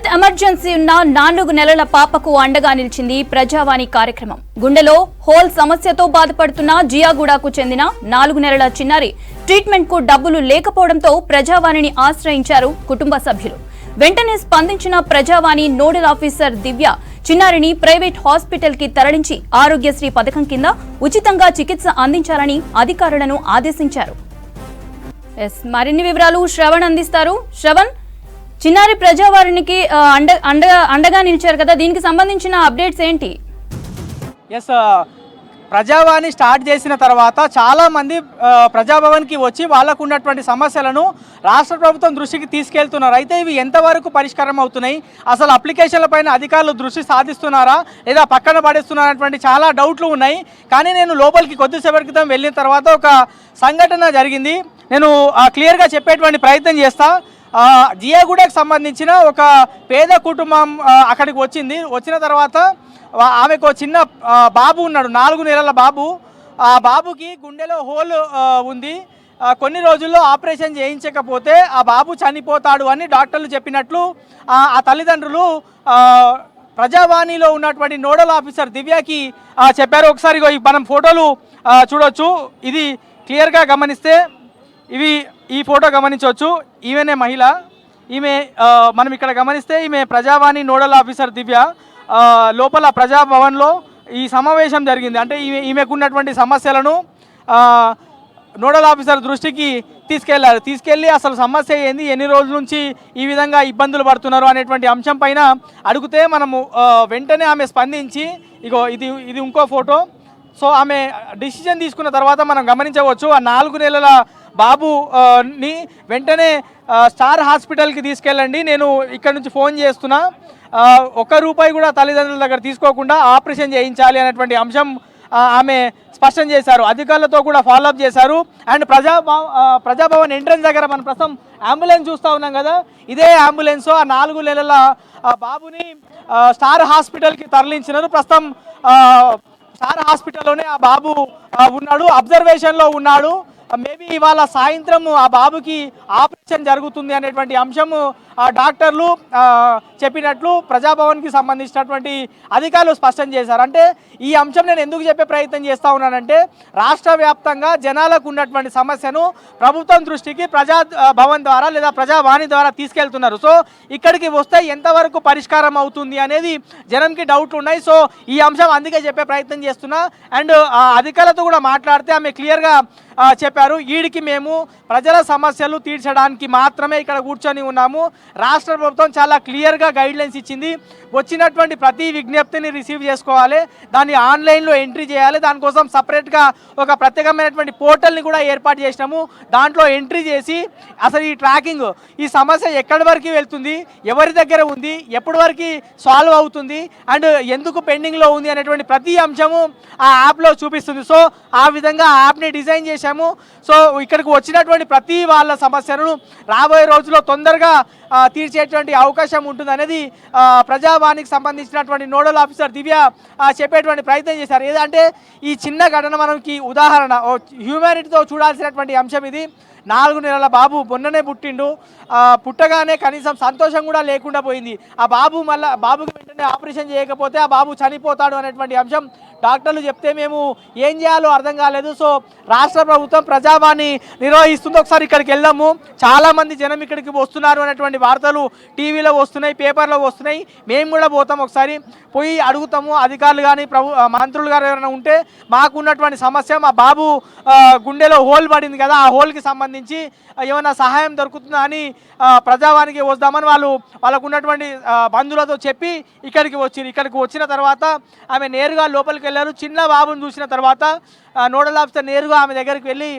Health emergency ఉన్న 4 నెలల పాపకు అండగా నిలిచింది ప్రజావాణి కార్యక్రమం. గుండెలో హోల్ సమస్యతో బాధపడుతున్న జియాగూడకు చెందిన 4 నెలల చిన్నారి ట్రీట్మెంట్ కు డబ్బులు లేకపోవడంతో ప్రజావాణిని ఆశ్రయించారు కుటుంబ సభ్యులు. వెంటనే స్పందించిన ప్రజావాణి నోడల్ ఆఫీసర్ దివ్య చిన్నారిని ప్రైవేట్ హాస్పిటల్ కి తరలించి ఆరోగ్యశ్రీ పథకం కింద ఉచితంగా చికిత్స అందించాలని అధికారులను ఆదేశించారు. మరిన్ని వివరాలు శ్రవణ్ అందిస్తారు. శ్రవణ్, చిన్నారి ప్రజావాణికి అండగా నిలిచారు కదా, దీనికి సంబంధించిన అప్డేట్స్ ఏంటి? ప్రజావాణి స్టార్ట్ చేసిన తర్వాత చాలామంది ప్రజాభవన్కి వచ్చి వాళ్ళకు ఉన్నటువంటి సమస్యలను రాష్ట్ర ప్రభుత్వం దృష్టికి తీసుకెళ్తున్నారు. అయితే ఇవి ఎంతవరకు పరిష్కారం అవుతున్నాయి, అసలు అప్లికేషన్ల పైన అధికారులు దృష్టి సాధిస్తున్నారా లేదా పక్కన పడేస్తున్నారనేటువంటి చాలా డౌట్లు ఉన్నాయి. కానీ నేను లోపలికి కొద్దిసేపటి క్రితం వెళ్ళిన తర్వాత ఒక సంఘటన జరిగింది, నేను క్లియర్గా చెప్పేటువంటి ప్రయత్నం చేస్తా. జియాగూడకు సంబంధించిన ఒక పేద కుటుంబం అక్కడికి వచ్చిన తర్వాత ఆమెకు చిన్న బాబు ఉన్నాడు, 4 నెలల బాబు. ఆ బాబుకి గుండెలో హోల్ ఉంది. కొన్ని రోజుల్లో ఆపరేషన్ చేయించకపోతే ఆ బాబు చనిపోతాడు అని డాక్టర్లు చెప్పినట్లు ఆ తల్లిదండ్రులు ప్రజావాణిలో ఉన్నటువంటి నోడల్ ఆఫీసర్ దివ్యకి చెప్పారు. ఒకసారి మనం ఫోటోలు చూడొచ్చు. ఇది క్లియర్గా గమనిస్తే ఈ ఫోటో గమనించవచ్చు. ఈమెనే మహిళ. ఈమె మనం ఇక్కడ గమనిస్తే ఈమె ప్రజావాణి నోడల్ ఆఫీసర్ దివ్య. లోపల ప్రజాభవన్లో ఈ సమావేశం జరిగింది. అంటే ఈమెకున్నటువంటి సమస్యలను నోడల్ ఆఫీసర్ దృష్టికి తీసుకెళ్ళి అసలు సమస్య ఏంది, ఎన్ని రోజుల నుంచి ఈ విధంగా ఇబ్బందులు పడుతున్నారు అనేటువంటి అంశం పైన అడిగితే మనము వెంటనే ఆమె స్పందించి ఇది ఇంకో ఫోటో. సో ఆమె డిసిజన్ తీసుకున్న తర్వాత మనం గమనించవచ్చు, ఆ 4 నెలల బాబుని వెంటనే స్టార్ హాస్పిటల్కి తీసుకెళ్ళండి, నేను ఇక్కడ నుంచి ఫోన్ చేస్తున్నా, ₹1 కూడా తల్లిదండ్రుల దగ్గర తీసుకోకుండా ఆపరేషన్ చేయించాలి అనేటువంటి అంశం ఆమె స్పష్టం చేశారు. అధికారులతో కూడా ఫాలోఅప్ చేశారు. అండ్ ప్రజాభవన్ ఎంట్రన్స్ దగ్గర మనం ప్రస్తుతం అంబులెన్స్ చూస్తూ ఉన్నాం కదా, ఇదే అంబులెన్స్ ఆ 4 నెలల బాబుని స్టార్ హాస్పిటల్కి తరలించినారు. ప్రస్తుతం స్టార్ హాస్పిటల్లోనే ఆ బాబు ఉన్నాడు, అబ్జర్వేషన్లో ఉన్నాడు. మేబీ ఇవాళ సాయంత్రం ఆ బాబుకి ఆపరేషన్ జరుగుతుంది అనేటువంటి అంశము డాక్టర్లు చెప్పినట్లు ప్రజాభవన్కి సంబంధించినటువంటి అధికారులు స్పష్టం చేశారు. అంటే ఈ అంశం నేను ఎందుకు చెప్పే ప్రయత్నం చేస్తూ ఉన్నానంటే, రాష్ట్ర వ్యాప్తంగా జనాలకు ఉన్నటువంటి సమస్యను ప్రభుత్వం దృష్టికి ప్రజాభవన్ ద్వారా లేదా ప్రజావాణి ద్వారా తీసుకెళ్తున్నారు. సో ఇక్కడికి వస్తే ఎంతవరకు పరిష్కారం అవుతుంది అనేది జనంకి డౌట్లు ఉన్నాయి. సో ఈ అంశం అందుకే చెప్పే ప్రయత్నం చేస్తున్నా. అండ్ అధికారులతో కూడా మాట్లాడితే ఆమె క్లియర్గా చెప్పారు, వీడికి మేము ప్రజల సమస్యలు తీర్చడానికి మాత్రమే ఇక్కడ కూర్చొని ఉన్నాము. రాష్ట్ర ప్రభుత్వం చాలా క్లియర్గా గైడ్లైన్స్ ఇచ్చింది, వచ్చినటువంటి ప్రతి విజ్ఞప్తిని రిసీవ్ చేసుకోవాలి, దాన్ని ఆన్లైన్లో ఎంట్రీ చేయాలి. దానికోసం సపరేట్గా ఒక ప్రత్యేకమైనటువంటి పోర్టల్ని కూడా ఏర్పాటు చేసినాము. దాంట్లో ఎంట్రీ చేసి అసలు ఈ ట్రాకింగ్, ఈ సమస్య ఎక్కడి వరకు వెళ్తుంది, ఎవరి దగ్గర ఉంది, ఎప్పటి వరకు సాల్వ్ అవుతుంది, అండ్ ఎందుకు పెండింగ్లో ఉంది అనేటువంటి ప్రతి అంశము ఆ యాప్లో చూపిస్తుంది. సో ఆ విధంగా ఆ యాప్ని డిజైన్ చేశాము. సో ఇక్కడికి వచ్చినటువంటి ప్రతి వాళ్ళ సమస్యలను రాబోయే రోజుల్లో తొందరగా తీర్చేటువంటి అవకాశం ఉంటుంది అనేది ప్రజావాణికి సంబంధించినటువంటి నోడల్ ఆఫీసర్ దివ్య చెప్పేటువంటి ప్రయత్నం చేశారు. ఏదంటే ఈ చిన్న ఘటన మనకి ఉదాహరణ, హ్యూమానిటీతో చూడాల్సినటువంటి అంశం ఇది. 4 నెలల బాబు మొన్ననే పుట్టిండు, పుట్టగానే కనీసం సంతోషం కూడా లేకుండా పోయింది. ఆ బాబుకి వెంటనే ఆపరేషన్ చేయకపోతే ఆ బాబు చనిపోతాడు అనేటువంటి అంశం డాక్టర్లు చెప్తే మేము ఏం చేయాలో అర్థం కాలేదు. సో రాష్ట్ర ప్రభుత్వం ప్రజావాణి నిర్వహిస్తుంది. ఒకసారి ఇక్కడికి వెళ్దాము. చాలామంది జనం ఇక్కడికి వస్తున్నారు అనేటువంటి వార్తలు టీవీలో వస్తున్నాయి, పేపర్లో వస్తున్నాయి. మేము కూడా పోతాం, ఒకసారి పోయి అడుగుతాము. అధికారులు కానీ మంత్రులు గారు ఎవరైనా ఉంటే మాకున్నటువంటి సమస్య, మా బాబు గుండెలో హోల్ పడింది కదా, ఆ హోల్కి సంబంధించి ఏమైనా సహాయం దొరుకుతుందా అని ప్రజావానికి వద్దామని వాళ్ళకు ఉన్నటువంటి బంధువులతో చెప్పి ఇక్కడికి వచ్చిన తర్వాత ఆమె నేరుగా లోపలికి వెళ్ళారు. చిన్న బాబుని చూసిన తర్వాత నోడల్ ఆఫీసర్ నేరుగా ఆమె దగ్గరికి వెళ్ళి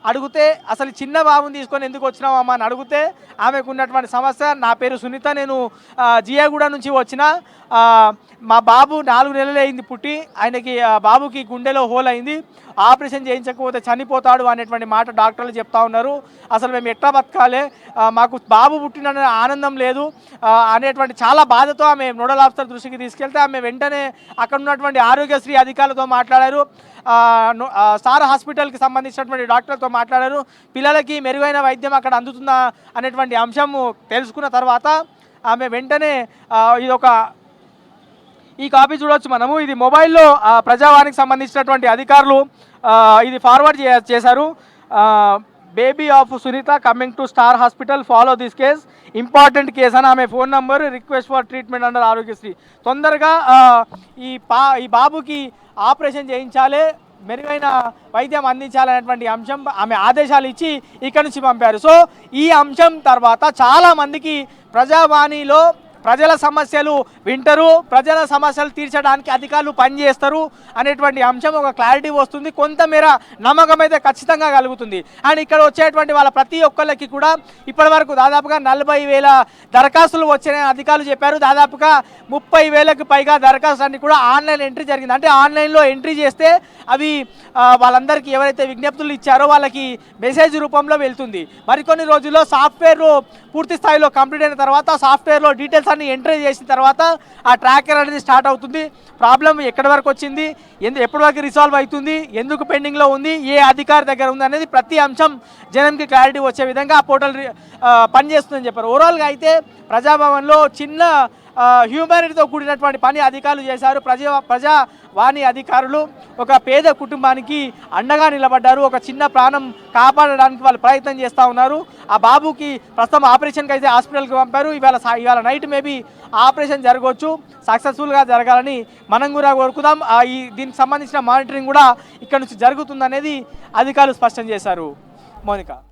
అడిగితే, అసలు చిన్న బాబుని తీసుకొని ఎందుకు వచ్చినావమ్మా అని అడిగితే ఆమెకు ఉన్నటువంటి సమస్య, నా పేరు సునీత, నేను జియాగూడ నుంచి వచ్చిన, మా బాబు 4 నెలలు అయింది పుట్టి, ఆయనకి బాబుకి గుండెలో హోల్ అయింది, ఆపరేషన్ చేయించకపోతే చనిపోతాడు అనేటువంటి మాట డాక్టర్లు చెప్తా ఉన్నారు. అసలు మేము ఎట్లా బతకాలి, మాకు బాబు పుట్టిన ఆనందం లేదు అనేటువంటి చాలా బాధతో ఆమె నోడల్ ఆఫీసర్ దృష్టికి తీసుకెళ్తే ఆమె వెంటనే అక్కడ ఉన్నటువంటి ఆరోగ్యశ్రీ అధికారులతో మాట్లాడారు, స్టార్ హాస్పిటల్కి సంబంధించినటువంటి డాక్టర్తో మాట్లాడారు. పిల్లలకి మెరుగైన వైద్యం అక్కడ అందుతుందా అనేటువంటి అంశం తెలుసుకున్న తర్వాత ఆమె వెంటనే ఇది ఒక ఈ కాపీ చూడొచ్చు మనము. ఇది మొబైల్లో ప్రజావానికి సంబంధించినటువంటి అధికారులు ఇది ఫార్వర్డ్ చేశారు. Baby of Sunita coming to star hospital, follow this case, important case అని ఆమె phone number, request for treatment under Aarogyasri. తొందరగా ఈ బాబుకి ఆపరేషన్ చేయించాలి, మెరుగైన వైద్యం అందించాలనేటువంటి అంశం ఆమె ఆదేశాలు ఇచ్చి ఇక్కడి నుంచి పంపారు. సో ఈ అంశం తర్వాత చాలామందికి ప్రజావాణిలో ప్రజల సమస్యలు వింటారు, ప్రజల సమస్యలు తీర్చడానికి అధికారులు పనిచేస్తారు అనేటువంటి అంశం ఒక క్లారిటీ వస్తుంది, కొంతమేర నమ్మకం అయితే ఖచ్చితంగా కలుగుతుంది. అండ్ ఇక్కడ వచ్చేటువంటి వాళ్ళ ప్రతి ఒక్కళ్ళకి కూడా ఇప్పటి వరకు దాదాపుగా 40,000 దరఖాస్తులు వచ్చినాయని అధికారులు చెప్పారు. దాదాపుగా 30,000కు పైగా దరఖాస్తులు అన్ని కూడా ఆన్లైన్ ఎంట్రీ జరిగింది. అంటే ఆన్లైన్లో ఎంట్రీ చేస్తే అవి వాళ్ళందరికీ ఎవరైతే విజ్ఞప్తులు ఇచ్చారో వాళ్ళకి మెసేజ్ రూపంలో వెళ్తుంది. మరికొన్ని రోజుల్లో సాఫ్ట్వేర్ పూర్తి స్థాయిలో కంప్లీట్ అయిన తర్వాత సాఫ్ట్వేర్లో డీటెయిల్స్ అన్ని ఎంట్రీ చేసిన తర్వాత ఆ ట్రాకర్ అనేది స్టార్ట్ అవుతుంది. ప్రాబ్లం ఎక్కడి వరకు వచ్చింది, ఎప్పటి వరకు రిసాల్వ్ అవుతుంది, ఎందుకు పెండింగ్లో ఉంది, ఏ అధికారి దగ్గర ఉంది అనేది ప్రతి అంశం జనంకి క్లారిటీ వచ్చే విధంగా ఆ పోర్టల్ పనిచేస్తుందని చెప్పారు. ఓవరాల్గా అయితే ప్రజాభవన్లో చిన్న హ్యూమానిటీతో కూడినటువంటి పని అధికారులు చేశారు. ప్రజావాణి అధికారులు ఒక పేద కుటుంబానికి అండగా నిలబడ్డారు. ఒక చిన్న ప్రాణం కాపాడడానికి వాళ్ళు ప్రయత్నం చేస్తూ ఉన్నారు. ఆ బాబుకి ప్రస్తుతం ఆపరేషన్కి అయితే హాస్పిటల్కి పంపారు. ఇవాళ నైట్ మేబీ ఆపరేషన్ జరగవచ్చు, సక్సెస్ఫుల్గా జరగాలని మనం కూడా కోరుకుందాం. దీనికి సంబంధించిన మానిటరింగ్ కూడా ఇక్కడ నుంచి జరుగుతుందనేది అధికారులు స్పష్టం చేశారు. మౌనిక.